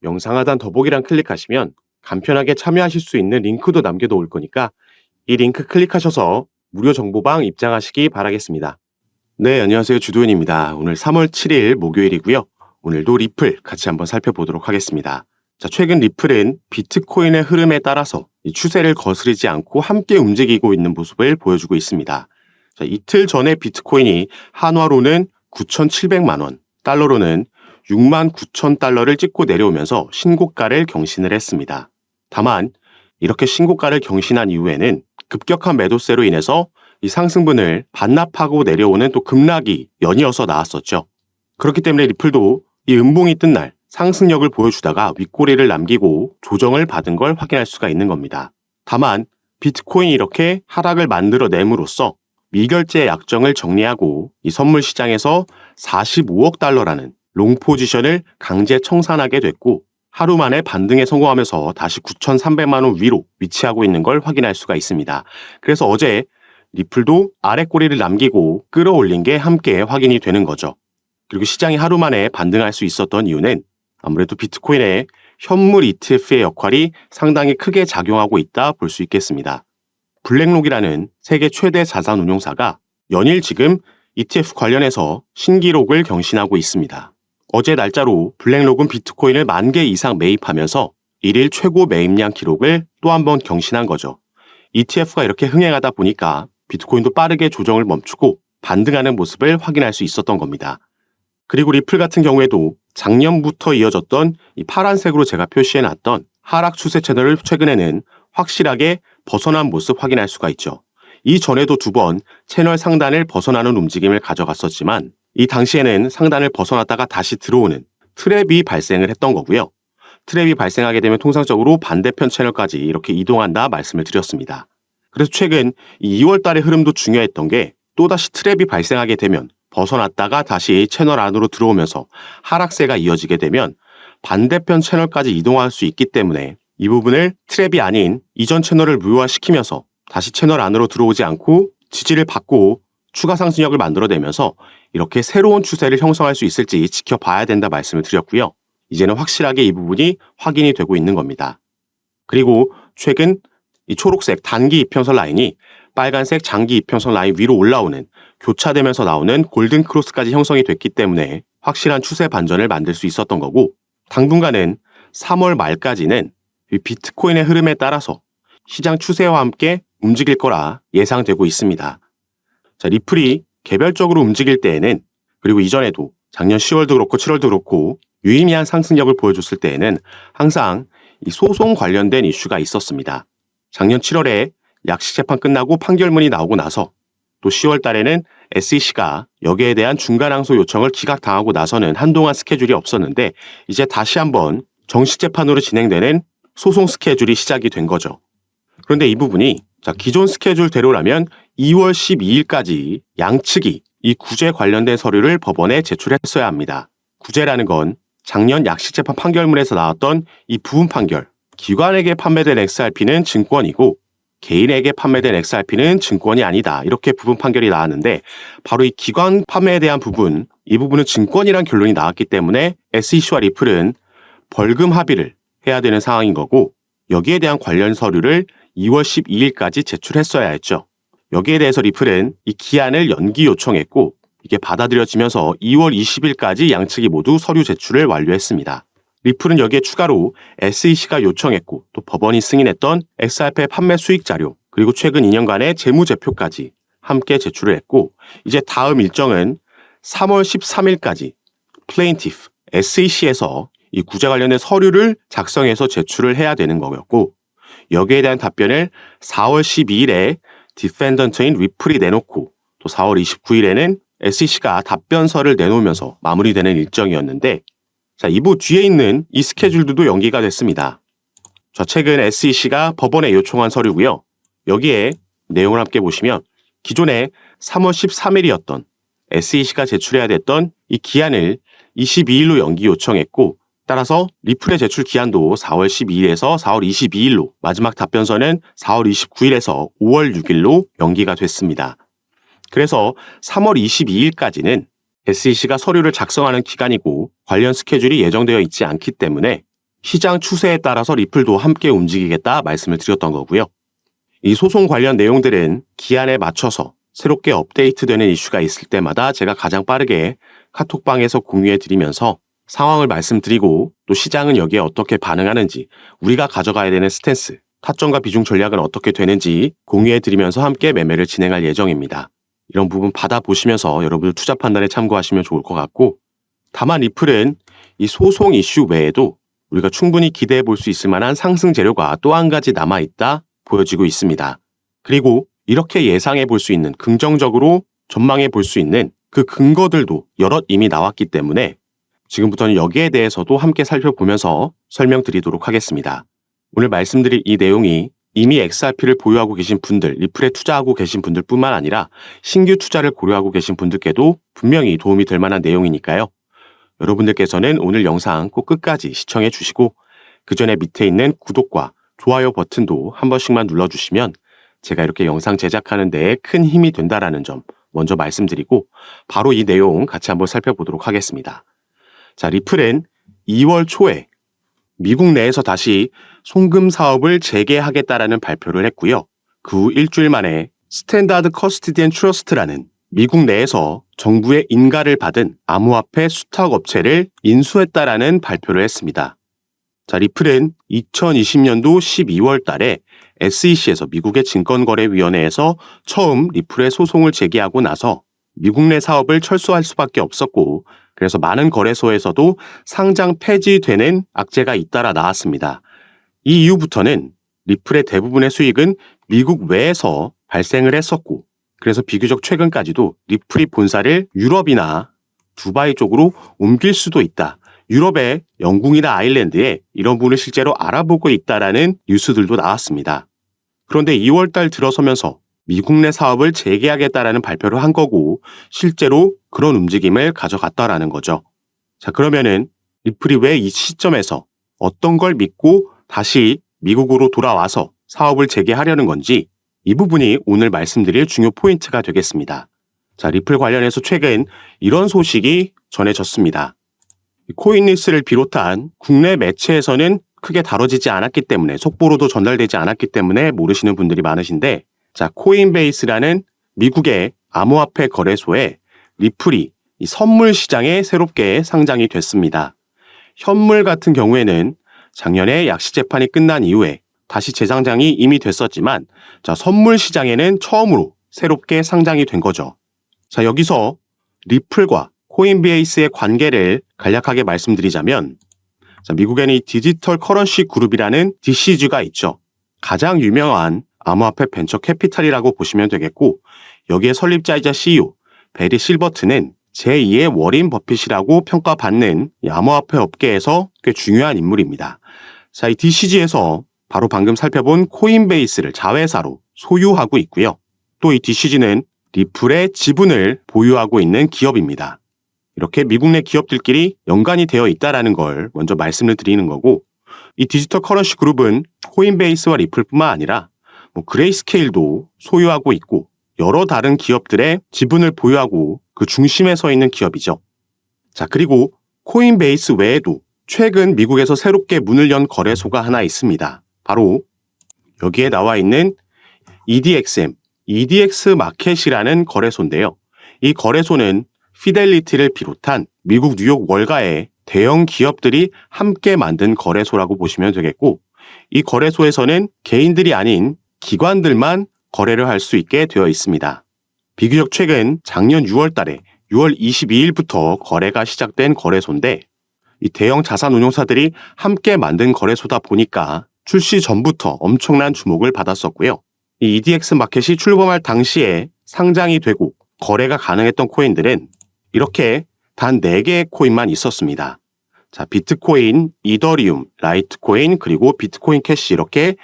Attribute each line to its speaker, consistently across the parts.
Speaker 1: 영상 하단 더보기란 클릭하시면 간편하게 참여하실 수 있는 링크도 남겨놓을 거니까 이 링크 클릭하셔서 무료 정보방 입장하시기 바라겠습니다. 네, 안녕하세요. 주도현입니다. 오늘 3월 7일 목요일이고요. 오늘도 리플 같이 한번 살펴보도록 하겠습니다. 자, 최근 리플은 비트코인의 흐름에 따라서 이 추세를 거스르지 않고 함께 움직이고 있는 모습을 보여주고 있습니다. 자, 이틀 전에 비트코인이 한화로는 9,700만 원, 달러로는 69,000달러를 찍고 내려오면서 신고가를 경신을 했습니다. 다만 이렇게 신고가를 경신한 이후에는 급격한 매도세로 인해서 이 상승분을 반납하고 내려오는 또 급락이 연이어서 나왔었죠. 그렇기 때문에 리플도 이 음봉이 뜬 날 상승력을 보여주다가 윗꼬리를 남기고 조정을 받은 걸 확인할 수가 있는 겁니다. 다만 비트코인이 이렇게 하락을 만들어냄으로써 미결제 약정을 정리하고 이 선물 시장에서 45억 달러라는 롱 포지션을 강제 청산하게 됐고 하루 만에 반등에 성공하면서 다시 9,300만 원 위로 위치하고 있는 걸 확인할 수가 있습니다. 그래서 어제 리플도 아래 꼬리를 남기고 끌어올린 게 함께 확인이 되는 거죠. 그리고 시장이 하루 만에 반등할 수 있었던 이유는 아무래도 비트코인의 현물 ETF의 역할이 상당히 크게 작용하고 있다 볼 수 있겠습니다. 블랙록이라는 세계 최대 자산 운용사가 연일 지금 ETF 관련해서 신기록을 경신하고 있습니다. 어제 날짜로 블랙록은 비트코인을 10,000개 이상 매입하면서 일일 최고 매입량 기록을 또 한 번 경신한 거죠. ETF가 이렇게 흥행하다 보니까 비트코인도 빠르게 조정을 멈추고 반등하는 모습을 확인할 수 있었던 겁니다. 그리고 리플 같은 경우에도 작년부터 이어졌던 이 파란색으로 제가 표시해놨던 하락 추세 채널을 최근에는 확실하게 벗어난 모습 확인할 수가 있죠. 이전에도 2번 채널 상단을 벗어나는 움직임을 가져갔었지만 이 당시에는 상단을 벗어났다가 다시 들어오는 트랩이 발생을 했던 거고요. 트랩이 발생하게 되면 통상적으로 반대편 채널까지 이렇게 이동한다 말씀을 드렸습니다. 그래서 최근 2월 달의 흐름도 중요했던 게 또다시 트랩이 발생하게 되면 벗어났다가 다시 채널 안으로 들어오면서 하락세가 이어지게 되면 반대편 채널까지 이동할 수 있기 때문에 이 부분을 트랩이 아닌 이전 채널을 무효화시키면서 다시 채널 안으로 들어오지 않고 지지를 받고 추가 상승력을 만들어내면서 이렇게 새로운 추세를 형성할 수 있을지 지켜봐야 된다 말씀을 드렸고요. 이제는 확실하게 이 부분이 확인이 되고 있는 겁니다. 그리고 최근 이 초록색 단기 이평선 라인이 빨간색 장기 이평선 라인 위로 올라오는 교차되면서 나오는 골든 크로스까지 형성이 됐기 때문에 확실한 추세 반전을 만들 수 있었던 거고 당분간은 3월 말까지는 이 비트코인의 흐름에 따라서 시장 추세와 함께 움직일 거라 예상되고 있습니다. 자, 리플이 개별적으로 움직일 때에는 그리고 이전에도 작년 10월도 그렇고 7월도 그렇고 유의미한 상승력을 보여줬을 때에는 항상 이 소송 관련된 이슈가 있었습니다. 작년 7월에 약식 재판 끝나고 판결문이 나오고 나서 또 10월 달에는 SEC가 여기에 대한 중간 항소 요청을 기각당하고 나서는 한동안 스케줄이 없었는데 이제 다시 한번 정식 재판으로 진행되는 소송 스케줄이 시작이 된 거죠. 그런데 이 부분이 기존 스케줄대로라면 2월 12일까지 양측이 이 구제 관련된 서류를 법원에 제출했어야 합니다. 구제라는 건 작년 약식재판 판결문에서 나왔던 이 부분 판결, 기관에게 판매된 XRP는 증권이고 개인에게 판매된 XRP는 증권이 아니다. 이렇게 부분 판결이 나왔는데 바로 이 기관 판매에 대한 부분, 이 부분은 증권이란 결론이 나왔기 때문에 SEC와 리플은 벌금 합의를 해야 되는 상황인 거고 여기에 대한 관련 서류를 2월 12일까지 제출했어야 했죠. 여기에 대해서 리플은 이 기한을 연기 요청했고 이게 받아들여지면서 2월 20일까지 양측이 모두 서류 제출을 완료했습니다. 리플은 여기에 추가로 SEC가 요청했고 또 법원이 승인했던 XRP 판매 수익 자료 그리고 최근 2년간의 재무제표까지 함께 제출을 했고 이제 다음 일정은 3월 13일까지 플레인티프 SEC에서 이 구제 관련된 서류를 작성해서 제출을 해야 되는 거였고 여기에 대한 답변을 4월 12일에 디펜던트인 리플이 내놓고 또 4월 29일에는 SEC가 답변서를 내놓으면서 마무리되는 일정이었는데 자, 이부 뒤에 있는 이 스케줄들도 연기가 됐습니다. 최근 SEC가 법원에 요청한 서류고요. 여기에 내용을 함께 보시면 기존에 3월 13일이었던 SEC가 제출해야 됐던 이 기한을 22일로 연기 요청했고 따라서 리플의 제출 기한도 4월 12일에서 4월 22일로 마지막 답변서는 4월 29일에서 5월 6일로 연기가 됐습니다. 그래서 3월 22일까지는 SEC가 서류를 작성하는 기간이고 관련 스케줄이 예정되어 있지 않기 때문에 시장 추세에 따라서 리플도 함께 움직이겠다 말씀을 드렸던 거고요. 이 소송 관련 내용들은 기한에 맞춰서 새롭게 업데이트되는 이슈가 있을 때마다 제가 가장 빠르게 카톡방에서 공유해 드리면서 상황을 말씀드리고 또 시장은 여기에 어떻게 반응하는지 우리가 가져가야 되는 스탠스, 타점과 비중 전략은 어떻게 되는지 공유해 드리면서 함께 매매를 진행할 예정입니다. 이런 부분 받아보시면서 여러분들 투자 판단에 참고하시면 좋을 것 같고 다만 리플은 이 소송 이슈 외에도 우리가 충분히 기대해 볼 수 있을 만한 상승 재료가 또 한 가지 남아있다 보여지고 있습니다. 그리고 이렇게 예상해 볼 수 있는 긍정적으로 전망해 볼 수 있는 그 근거들도 여럿 이미 나왔기 때문에 지금부터는 여기에 대해서도 함께 살펴보면서 설명드리도록 하겠습니다. 오늘 말씀드릴 이 내용이 이미 XRP를 보유하고 계신 분들, 리플에 투자하고 계신 분들 뿐만 아니라 신규 투자를 고려하고 계신 분들께도 분명히 도움이 될 만한 내용이니까요. 여러분들께서는 오늘 영상 꼭 끝까지 시청해 주시고 그 전에 밑에 있는 구독과 좋아요 버튼도 한 번씩만 눌러주시면 제가 이렇게 영상 제작하는 데에 큰 힘이 된다라는 점 먼저 말씀드리고 바로 이 내용 같이 한번 살펴보도록 하겠습니다. 자, 리플은 2월 초에 미국 내에서 다시 송금 사업을 재개하겠다라는 발표를 했고요. 그 후 일주일 만에 스탠다드 커스티디언 트러스트라는 미국 내에서 정부의 인가를 받은 암호화폐 수탁 업체를 인수했다라는 발표를 했습니다. 자, 리플은 2020년도 12월 달에 SEC에서 미국의 증권거래위원회에서 처음 리플의 소송을 제기하고 나서 미국 내 사업을 철수할 수밖에 없었고 그래서 많은 거래소에서도 상장 폐지되는 악재가 잇따라 나왔습니다. 이 이후부터는 리플의 대부분의 수익은 미국 외에서 발생을 했었고 그래서 비교적 최근까지도 리플이 본사를 유럽이나 두바이 쪽으로 옮길 수도 있다. 유럽의 영국이나 아일랜드에 이런 부분을 실제로 알아보고 있다라는 뉴스들도 나왔습니다. 그런데 2월 달 들어서면서 미국 내 사업을 재개하겠다라는 발표를 한 거고 실제로 그런 움직임을 가져갔다라는 거죠. 자, 그러면은 리플이 왜 이 시점에서 어떤 걸 믿고 다시 미국으로 돌아와서 사업을 재개하려는 건지 이 부분이 오늘 말씀드릴 중요 포인트가 되겠습니다. 자, 리플 관련해서 최근 이런 소식이 전해졌습니다. 코인뉴스를 비롯한 국내 매체에서는 크게 다뤄지지 않았기 때문에 속보로도 전달되지 않았기 때문에 모르시는 분들이 많으신데 자, 코인베이스라는 미국의 암호화폐 거래소에 리플이 이 선물 시장에 새롭게 상장이 됐습니다. 현물 같은 경우에는 작년에 약시 재판이 끝난 이후에 다시 재상장이 이미 됐었지만 자, 선물 시장에는 처음으로 새롭게 상장이 된 거죠. 자, 여기서 리플과 코인베이스의 관계를 간략하게 말씀드리자면 자, 미국에는 이 디지털 커런시 그룹이라는 DCG가 있죠. 가장 유명한 암호화폐 벤처 캐피탈이라고 보시면 되겠고 여기에 설립자이자 CEO 베리 실버트는 제2의 워린 버핏이라고 평가받는 이 암호화폐 업계에서 꽤 중요한 인물입니다. 자, 이 DCG에서 바로 방금 살펴본 코인베이스를 자회사로 소유하고 있고요. 또 이 DCG는 리플의 지분을 보유하고 있는 기업입니다. 이렇게 미국 내 기업들끼리 연관이 되어 있다는 걸 먼저 말씀을 드리는 거고 이 디지털 커런시 그룹은 코인베이스와 리플뿐만 아니라 그레이스케일도 소유하고 있고 여러 다른 기업들의 지분을 보유하고 그 중심에 서 있는 기업이죠. 자, 그리고 코인베이스 외에도 최근 미국에서 새롭게 문을 연 거래소가 하나 있습니다. 바로 여기에 나와 있는 EDXM, EDX 마켓이라는 거래소인데요. 이 거래소는 피델리티를 비롯한 미국 뉴욕 월가의 대형 기업들이 함께 만든 거래소라고 보시면 되겠고 이 거래소에서는 개인들이 아닌 기관들만 거래를 할 수 있게 되어 있습니다. 비교적 최근 작년 6월 달에 6월 22일부터 거래가 시작된 거래소인데 이 대형 자산운용사들이 함께 만든 거래소다 보니까 출시 전부터 엄청난 주목을 받았었고요. 이 EDX 마켓이 출범할 당시에 상장이 되고 거래가 가능했던 코인들은 이렇게 단 4개의 코인만 있었습니다. 자, 비트코인, 이더리움, 라이트코인, 그리고 비트코인 캐시 이렇게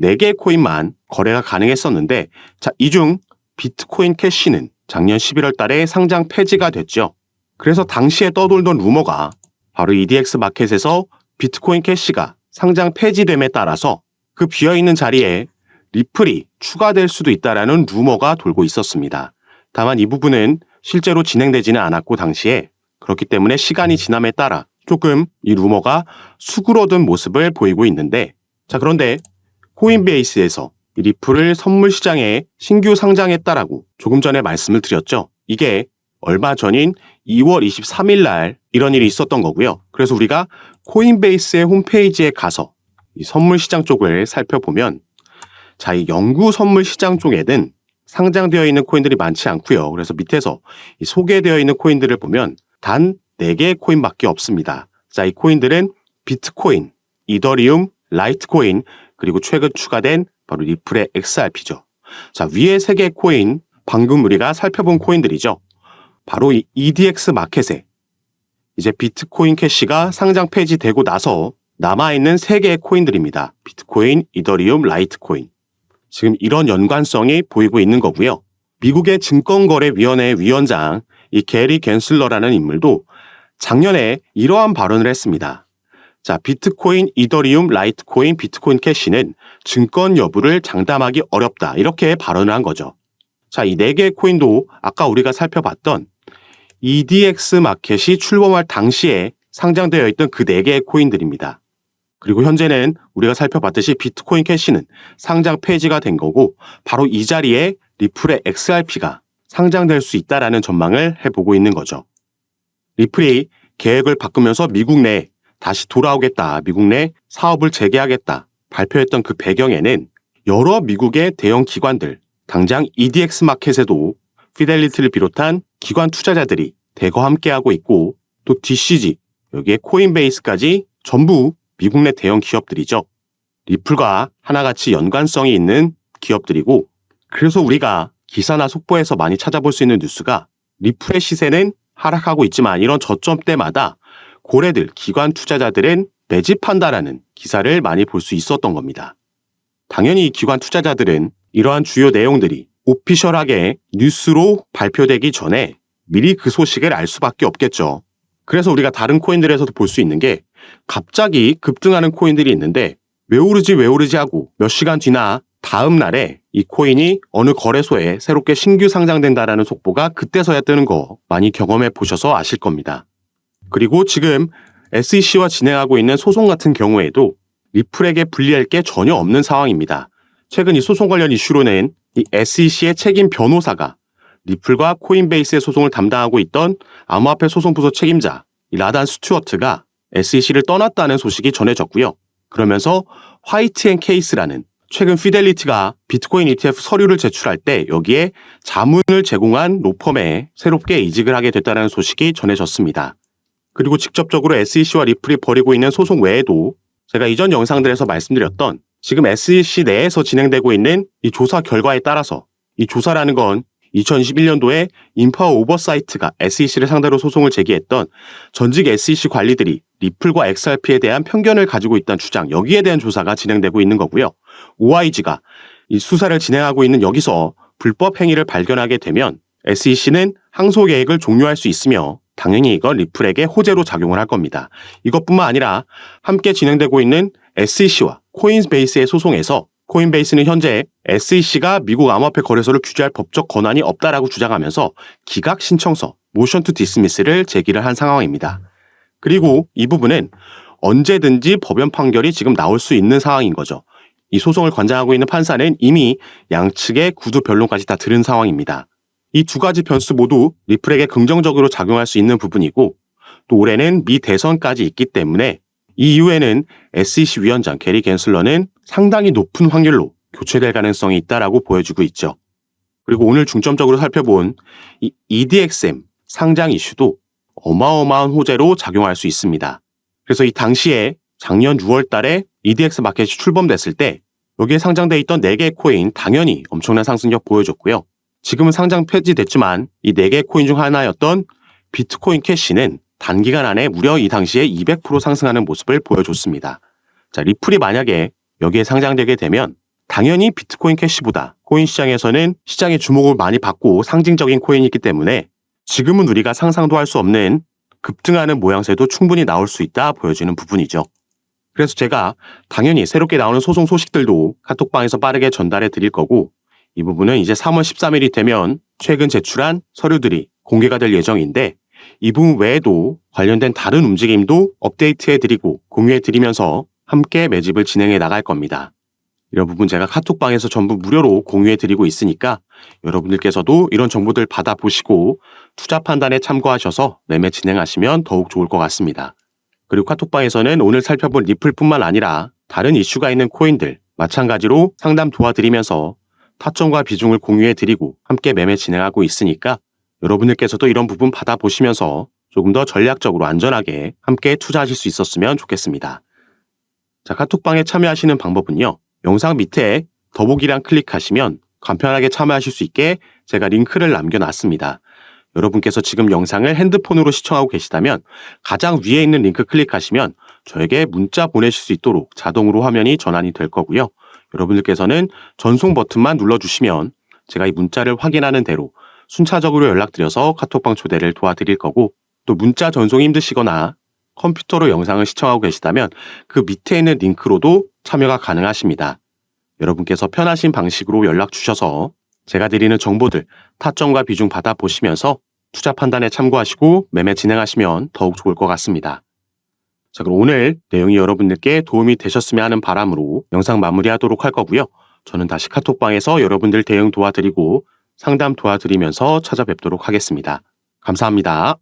Speaker 1: 4개의 코인만 거래가 가능했었는데 자, 이 중 비트코인 캐시는 작년 11월 달에 상장 폐지가 됐죠. 그래서 당시에 떠돌던 루머가 바로 EDX 마켓에서 비트코인 캐시가 상장 폐지됨에 따라서 그 비어있는 자리에 리플이 추가될 수도 있다라는 루머가 돌고 있었습니다. 다만 이 부분은 실제로 진행되지는 않았고 당시에 그렇기 때문에 시간이 지남에 따라 조금 이 루머가 수그러든 모습을 보이고 있는데, 자, 그런데 코인베이스에서 이 리플을 선물 시장에 신규 상장했다라고 조금 전에 말씀을 드렸죠. 이게 얼마 전인 2월 23일 날 이런 일이 있었던 거고요. 그래서 우리가 코인베이스의 홈페이지에 가서 이 선물 시장 쪽을 살펴보면, 자, 이 영구 선물 시장 쪽에는 상장되어 있는 코인들이 많지 않고요. 그래서 밑에서 이 소개되어 있는 코인들을 보면 단 4개의 코인밖에 없습니다. 자, 이 코인들은 비트코인, 이더리움, 라이트코인, 그리고 최근 추가된 바로 리플의 XRP죠. 자, 위에 3개의 코인, 방금 우리가 살펴본 코인들이죠. 바로 이 EDX 마켓에 이제 비트코인 캐시가 상장 폐지되고 나서 남아있는 3개의 코인들입니다. 비트코인, 이더리움, 라이트코인. 지금 이런 연관성이 보이고 있는 거고요. 미국의 증권거래위원회 위원장 이 게리 갠슬러라는 인물도 작년에 이러한 발언을 했습니다. 자, 비트코인, 이더리움, 라이트코인, 비트코인 캐시는 증권 여부를 장담하기 어렵다. 이렇게 발언을 한 거죠. 자, 이 4개의 코인도 아까 우리가 살펴봤던 EDX 마켓이 출범할 당시에 상장되어 있던 그 4개의 코인들입니다. 그리고 현재는 우리가 살펴봤듯이 비트코인 캐시는 상장 폐지가 된 거고, 바로 이 자리에 리플의 XRP가 상장될 수 있다라는 전망을 해보고 있는 거죠. 리플이 계획을 바꾸면서 미국 내 다시 돌아오겠다, 미국 내 사업을 재개하겠다 발표했던 그 배경에는 여러 미국의 대형 기관들, 당장 EDX 마켓에도 피델리티를 비롯한 기관 투자자들이 대거 함께하고 있고, 또 DCG, 여기에 코인베이스까지 전부 미국 내 대형 기업들이죠. 리플과 하나같이 연관성이 있는 기업들이고, 그래서 우리가 기사나 속보에서 많이 찾아볼 수 있는 뉴스가 리플의 시세는 하락하고 있지만 이런 저점대마다 고래들, 기관 투자자들은 매집한다라는 기사를 많이 볼 수 있었던 겁니다. 당연히 이 기관 투자자들은 이러한 주요 내용들이 오피셜하게 뉴스로 발표되기 전에 미리 그 소식을 알 수밖에 없겠죠. 그래서 우리가 다른 코인들에서도 볼 수 있는 게 갑자기 급등하는 코인들이 있는데 왜 오르지 하고 몇 시간 뒤나 다음 날에 이 코인이 어느 거래소에 새롭게 신규 상장된다라는 속보가 그때서야 뜨는 거 많이 경험해 보셔서 아실 겁니다. 그리고 지금 SEC와 진행하고 있는 소송 같은 경우에도 리플에게 불리할 게 전혀 없는 상황입니다. 최근 이 소송 관련 이슈로는 이 SEC의 책임 변호사가 리플과 코인베이스의 소송을 담당하고 있던 암호화폐 소송부서 책임자 이 라단 스튜어트가 SEC를 떠났다는 소식이 전해졌고요. 그러면서 화이트앤케이스라는 최근 피델리티가 비트코인 ETF 서류를 제출할 때 여기에 자문을 제공한 로펌에 새롭게 이직을 하게 됐다는 소식이 전해졌습니다. 그리고 직접적으로 SEC와 리플이 벌이고 있는 소송 외에도 제가 이전 영상들에서 말씀드렸던 지금 SEC 내에서 진행되고 있는 이 조사 결과에 따라서, 이 조사라는 건 2021년도에 인파워 오버사이트가 SEC를 상대로 소송을 제기했던 전직 SEC 관리들이 리플과 XRP에 대한 편견을 가지고 있다는 주장, 여기에 대한 조사가 진행되고 있는 거고요. OIG가 이 수사를 진행하고 있는 여기서 불법 행위를 발견하게 되면 SEC는 항소 계획을 종료할 수 있으며 당연히 이건 리플에게 호재로 작용을 할 겁니다. 이것뿐만 아니라 함께 진행되고 있는 SEC와 코인베이스의 소송에서 코인베이스는 현재 SEC가 미국 암호화폐 거래소를 규제할 법적 권한이 없다라고 주장하면서 기각 신청서 모션 투 디스미스를 제기를 한 상황입니다. 그리고 이 부분은 언제든지 법원 판결이 지금 나올 수 있는 상황인 거죠. 이 소송을 관장하고 있는 판사는 이미 양측의 구두 변론까지 다 들은 상황입니다. 이 두 가지 변수 모두 리플에게 긍정적으로 작용할 수 있는 부분이고, 또 올해는 미 대선까지 있기 때문에 이 이후에는 SEC 위원장 게리 갠슬러는 상당히 높은 확률로 교체될 가능성이 있다라고 보여주고 있죠. 그리고 오늘 중점적으로 살펴본 이 EDXM 상장 이슈도 어마어마한 호재로 작용할 수 있습니다. 그래서 이 당시에 작년 6월 달에 EDX 마켓이 출범됐을 때 여기에 상장돼 있던 4개의 코인 당연히 엄청난 상승력 보여줬고요. 지금은 상장 폐지됐지만 이 4개의 코인 중 하나였던 비트코인 캐시는 단기간 안에 무려 이 당시에 200% 상승하는 모습을 보여줬습니다. 자, 리플이 만약에 여기에 상장되게 되면 당연히 비트코인 캐시보다 코인 시장에서는 시장의 주목을 많이 받고 상징적인 코인이 있기 때문에 지금은 우리가 상상도 할 수 없는 급등하는 모양새도 충분히 나올 수 있다 보여지는 부분이죠. 그래서 제가 당연히 새롭게 나오는 소송 소식들도 카톡방에서 빠르게 전달해 드릴 거고, 이 부분은 이제 3월 13일이 되면 최근 제출한 서류들이 공개가 될 예정인데 이 부분 외에도 관련된 다른 움직임도 업데이트해드리고 공유해드리면서 함께 매집을 진행해 나갈 겁니다. 이런 부분 제가 카톡방에서 전부 무료로 공유해드리고 있으니까 여러분들께서도 이런 정보들 받아보시고 투자 판단에 참고하셔서 매매 진행하시면 더욱 좋을 것 같습니다. 그리고 카톡방에서는 오늘 살펴본 리플뿐만 아니라 다른 이슈가 있는 코인들 마찬가지로 상담 도와드리면서 타점과 비중을 공유해드리고 함께 매매 진행하고 있으니까 여러분들께서도 이런 부분 받아보시면서 조금 더 전략적으로 안전하게 함께 투자하실 수 있었으면 좋겠습니다. 자, 카톡방에 참여하시는 방법은요. 영상 밑에 더보기란 클릭하시면 간편하게 참여하실 수 있게 제가 링크를 남겨놨습니다. 여러분께서 지금 영상을 핸드폰으로 시청하고 계시다면 가장 위에 있는 링크 클릭하시면 저에게 문자 보내실 수 있도록 자동으로 화면이 전환이 될 거고요. 여러분들께서는 전송 버튼만 눌러주시면 제가 이 문자를 확인하는 대로 순차적으로 연락드려서 카톡방 초대를 도와드릴 거고, 또 문자 전송이 힘드시거나 컴퓨터로 영상을 시청하고 계시다면 그 밑에 있는 링크로도 참여가 가능하십니다. 여러분께서 편하신 방식으로 연락 주셔서 제가 드리는 정보들 타점과 비중 받아보시면서 투자 판단에 참고하시고 매매 진행하시면 더욱 좋을 것 같습니다. 자, 그럼 오늘 내용이 여러분들께 도움이 되셨으면 하는 바람으로 영상 마무리하도록 할 거고요. 저는 다시 카톡방에서 여러분들 대응 도와드리고 상담 도와드리면서 찾아뵙도록 하겠습니다. 감사합니다.